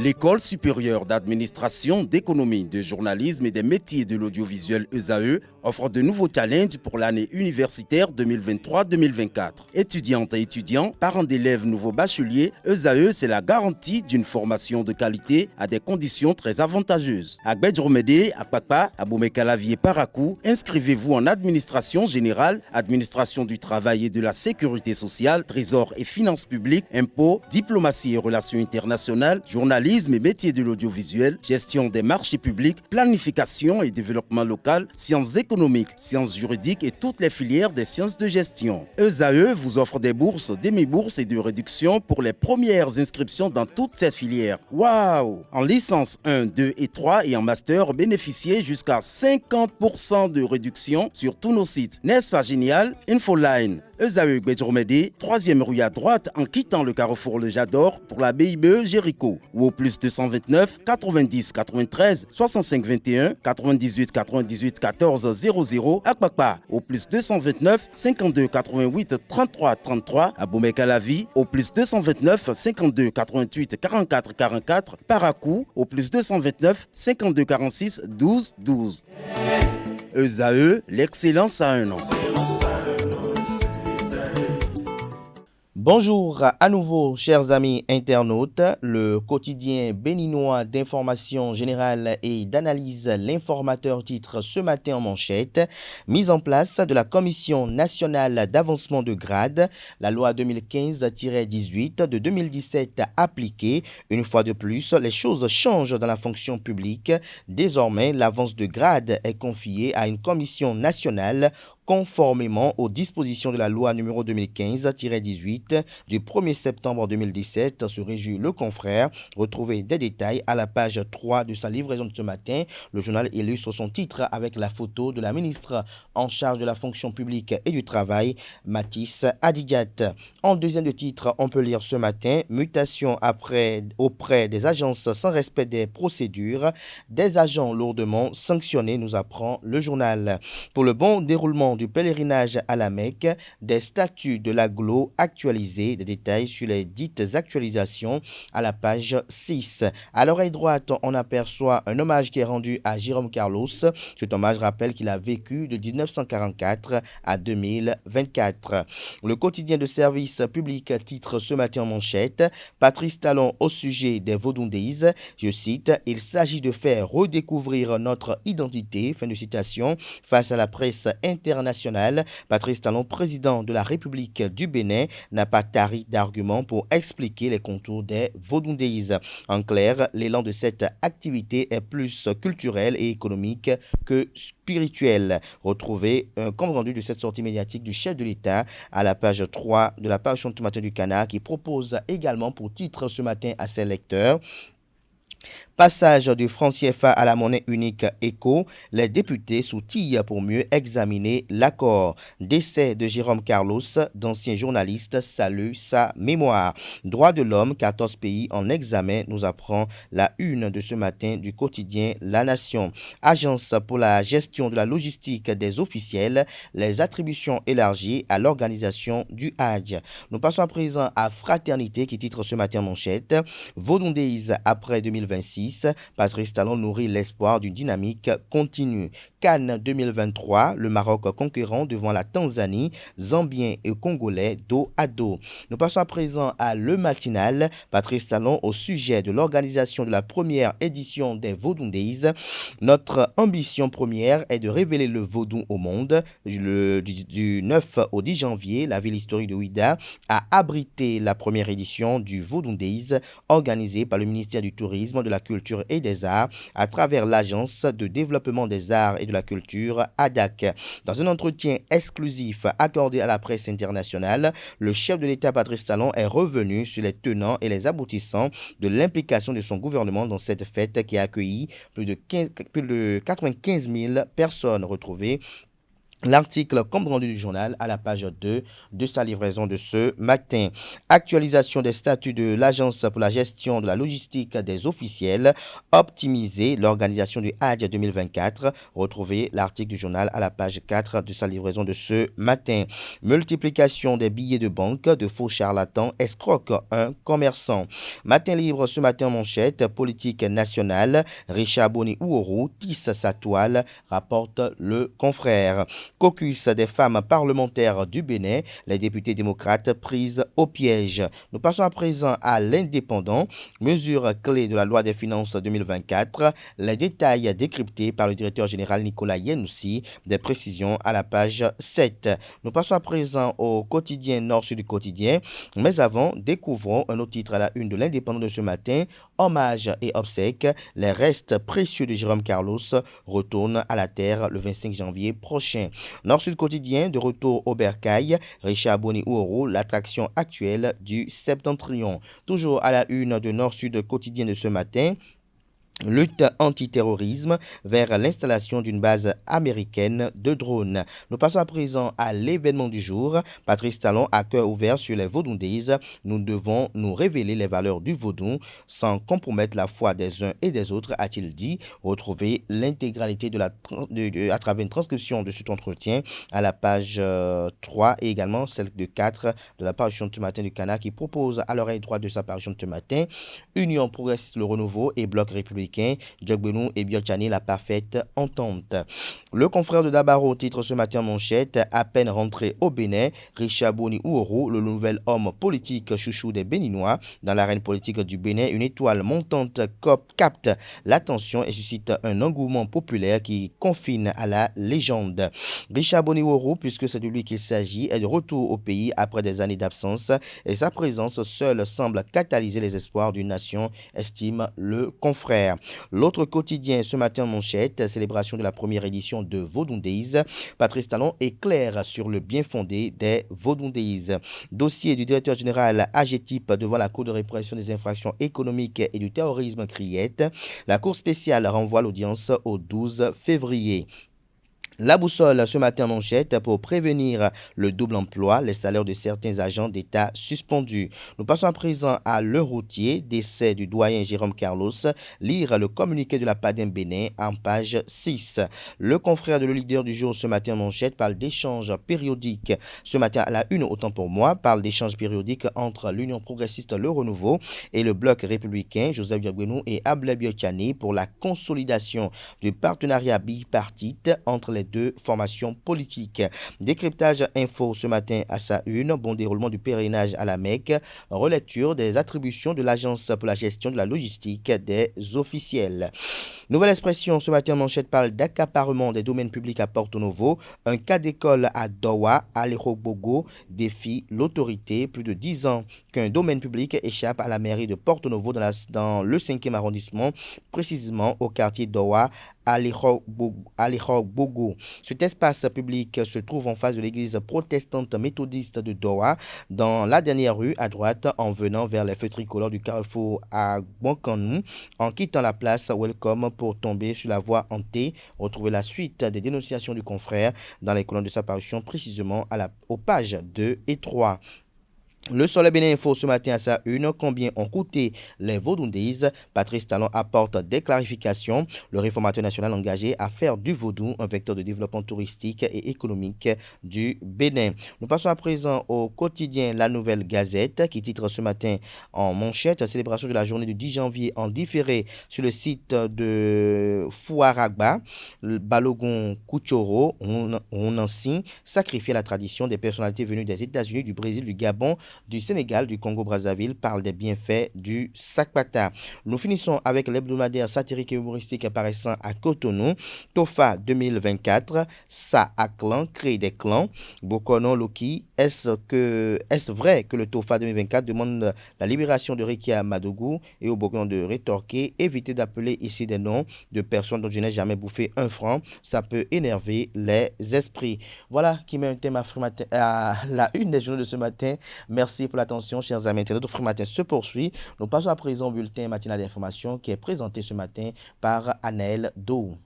L'École supérieure d'administration, d'économie, de journalisme et des métiers de l'audiovisuel ESAE offre de nouveaux challenges pour l'année universitaire 2023-2024. Étudiantes et étudiants, parents d'élèves nouveaux bacheliers, ESAE, c'est la garantie d'une formation de qualité à des conditions très avantageuses. À Gbedjromede, à Papa, à Boumekalavi et Parakou, inscrivez-vous en administration générale, administration du travail et de la sécurité sociale, trésor et finances publiques, impôts, diplomatie et relations internationales, journalisme et métiers de l'audiovisuel, gestion des marchés publics, planification et développement local, sciences économiques, sciences juridiques et toutes les filières des sciences de gestion. ESAE vous offre des bourses, demi-bourses et de réductions pour les premières inscriptions dans toutes ces filières. Waouh! En licence 1, 2 et 3 et en master, bénéficiez jusqu'à 50% de réduction sur tous nos sites. N'est-ce pas génial? Infoline. ESAE Gbedjromede, 3e rue à droite en quittant le carrefour Le Jador pour la BIBE Jéricho ou au plus 229 90 93 65 21 98 98 14 00 à Kpakpa au plus 229 52 88 33 33 à Boumekalavi au plus 229 52 88 44 44 Parakou au plus 229 52 46 12 12. ESAE, l'excellence à un an. Bonjour à nouveau, chers amis internautes. Le quotidien béninois d'information générale et d'analyse, l'informateur titre ce matin en manchette: mise en place de la Commission nationale d'avancement de grade, la loi 2015-18 de 2017 appliquée. Une fois de plus, les choses changent dans la fonction publique. Désormais, l'avance de grade est confiée à une commission nationale conformément aux dispositions de la loi numéro 2015-18 du 1er septembre 2017, se réjouit le confrère. Retrouvez des détails à la page 3 de sa livraison de ce matin. Le journal illustre son titre avec la photo de la ministre en charge de la fonction publique et du travail, Mathis Adigat. En deuxième de titre, on peut lire ce matin: mutation auprès des agences sans respect des procédures, des agents lourdement sanctionnés, nous apprend le journal. Pour le bon déroulement du pèlerinage à la Mecque, des statuts de l'agglo actualisés, des détails sur les dites actualisations à la page 6. À l'oreille droite, on aperçoit un hommage qui est rendu à Jérôme Carlos. Cet hommage rappelle qu'il a vécu de 1944 à 2024. Le quotidien de service public titre ce matin en manchette: Patrice Talon au sujet des Vodundeis. Je cite: il s'agit de faire redécouvrir notre identité. Fin de citation. Face à la presse internationale, Patrice Talon, président de la République du Bénin, n'a pas tari d'arguments pour expliquer les contours des Vodundeis. En clair, l'élan de cette activité est plus culturel et économique que spirituel. Retrouvez un compte rendu de cette sortie médiatique du chef de l'État à la page 3 de la parution de ce matin du Canard, qui propose également pour titre ce matin à ses lecteurs: passage du franc CFA à la monnaie unique éco, les députés s'outillent pour mieux examiner l'accord. Décès de Jérôme Carlos, d'ancien journaliste, salue sa mémoire. Droits de l'homme, 14 pays en examen, nous apprend la une de ce matin du quotidien La Nation. Agence pour la gestion de la logistique des officiels, les attributions élargies à l'organisation du Hajj. Nous passons à présent à Fraternité qui titre ce matin en manchette: Vodundeis après 2026. Patrice Talon nourrit l'espoir d'une dynamique continue. Cannes 2023, le Maroc conquérant devant la Tanzanie, Zambiens et Congolais dos à dos. Nous passons à présent à Le Matinal. Patrice Talon au sujet de l'organisation de la première édition des Vodundeis. Notre ambition première est de révéler le vaudou au monde. Du 9 au 10 janvier, la ville historique de Ouida a abrité la première édition du Vodundeis organisée par le ministère du Tourisme, de la Culture et des Arts à travers l'Agence de développement des arts et de la culture, ADAC. Dans un entretien exclusif accordé à la presse internationale, le chef de l'État Patrice Talon est revenu sur les tenants et les aboutissants de l'implication de son gouvernement dans cette fête qui a accueilli plus de 95 000 personnes retrouvées L'article compte rendu du journal à la page 2 de sa livraison de ce matin. Actualisation des statuts de l'Agence pour la gestion de la logistique des officiels. Optimiser l'organisation du Hajj 2024. Retrouvez l'article du journal à la page 4 de sa livraison de ce matin. Multiplication des billets de banque de faux charlatans escroque un commerçant. Matin libre ce matin en manchette. Politique nationale. Richard Boni Ouourou tisse sa toile, rapporte le confrère. Caucus des femmes parlementaires du Bénin, les députés démocrates prises au piège. Nous passons à présent à l'indépendant, mesures clés de la loi des finances 2024, les détails décryptés par le directeur général Nicolas Yenoussi, des précisions à la page 7. Nous passons à présent au quotidien Nord-Sud quotidien, mais avant, découvrons un autre titre à la une de l'indépendant de ce matin, hommage et obsèques, les restes précieux de Jérôme Carlos retournent à la terre le 25 janvier prochain. Nord-Sud quotidien, de retour au bercail, Richard Boni Ouourou, l'attraction actuelle du Septentrion. Toujours à la une de Nord-Sud quotidien de ce matin, lutte antiterrorisme vers l'installation d'une base américaine de drones. Nous passons à présent à l'événement du jour. Patrice Talon a cœur ouvert sur les Vodou Days. Nous devons nous révéler les valeurs du vaudou sans compromettre la foi des uns et des autres, a-t-il dit. Retrouvez l'intégralité à travers une transcription de cet entretien à la page 3 et également celle de 4 de la parution de ce matin du Cana qui propose à l'oreille droite de sa parution de ce matin Union progressiste le renouveau et Bloc républicain. Djogbenou et Biotchani, la parfaite entente. Le confrère de Dabaro titre ce matin en manchette, à peine rentré au Bénin, Richard Boni Ouourou, le nouvel homme politique chouchou des Béninois. Dans l'arène politique du Bénin, une étoile montante capte l'attention et suscite un engouement populaire qui confine à la légende. Richard Boni Ouourou, puisque c'est de lui qu'il s'agit, est de retour au pays après des années d'absence et sa présence seule semble catalyser les espoirs d'une nation, estime le confrère. L'autre quotidien ce matin en manchette, célébration de la première édition de Vodou Days. Patrice Talon est clair sur le bien fondé des Vodou Days. Dossier du directeur général AGETIP devant la Cour de répression des infractions économiques et du terrorisme Criette. La Cour spéciale renvoie l'audience au 12 février. La boussole ce matin en manchette pour prévenir le double emploi, les salaires de certains agents d'État suspendus. Nous passons à présent à Le Routier, décès du doyen Jérôme Carlos. Lire le communiqué de la PADEM Bénin en page 6. Le confrère de Le Leader du jour ce matin en manchette parle d'échanges périodiques. Ce matin à la une, autant pour moi, parle d'échanges périodiques entre l'Union progressiste Le Renouveau et le Bloc républicain, Joseph Djogbenou et Ablaye Biotchani pour la consolidation du partenariat bipartite entre les deux formations politiques. Décryptage info ce matin à sa une, bon déroulement du pèlerinage à la Mecque, relecture des attributions de l'Agence pour la gestion de la logistique des officiels. Nouvelle expression ce matin en manchette parle d'accaparement des domaines publics à Porto Novo. Un cas d'école à Dowa, Alejo Bogo, défie l'autorité. Plus de 10 ans qu'un domaine public échappe à la mairie de Porto Novo dans le 5e arrondissement, précisément au quartier Dowa, Alejo Bogo. Cet espace public se trouve en face de l'église protestante méthodiste de Doha, dans la dernière rue à droite en venant vers les feux tricolores du carrefour à Bankanou, en quittant la place Welcome pour tomber sur la voie hantée. Retrouvez la suite des dénonciations du confrère dans les colonnes de sa parution, précisément aux pages 2 et 3. Le Soleil Bénin Info ce matin à sa une, combien ont coûté les Vodou Days? Patrice Talon apporte des clarifications. Le réformateur national engagé à faire du vaudou un vecteur de développement touristique et économique du Bénin. Nous passons à présent au quotidien La Nouvelle Gazette qui titre ce matin en manchette célébration de la journée du 10 janvier en différé sur le site de Fouaragba. Balogun Kouchoro, Onansi, sacrifié à la tradition des personnalités venues des États-Unis, du Brésil, du Gabon, du Sénégal, du Congo-Brazzaville parle des bienfaits du Sakpata. Nous finissons avec l'hebdomadaire satirique et humoristique apparaissant à Cotonou. Tofa 2024, Ça à clan, crée des clans. Bokono Loki, est-ce vrai que le Tofa 2024 demande la libération de Rekia Madougou et au Bokono de rétorquer, évitez d'appeler ici des noms de personnes dont je n'ai jamais bouffé un franc, ça peut énerver les esprits. Voilà qui met un thème à la une des journaux de ce matin. Merci pour l'attention, chers amis. Notre Free Matin se poursuit. Nous passons à présent au bulletin matinal d'information qui est présenté ce matin par Anaël Dou.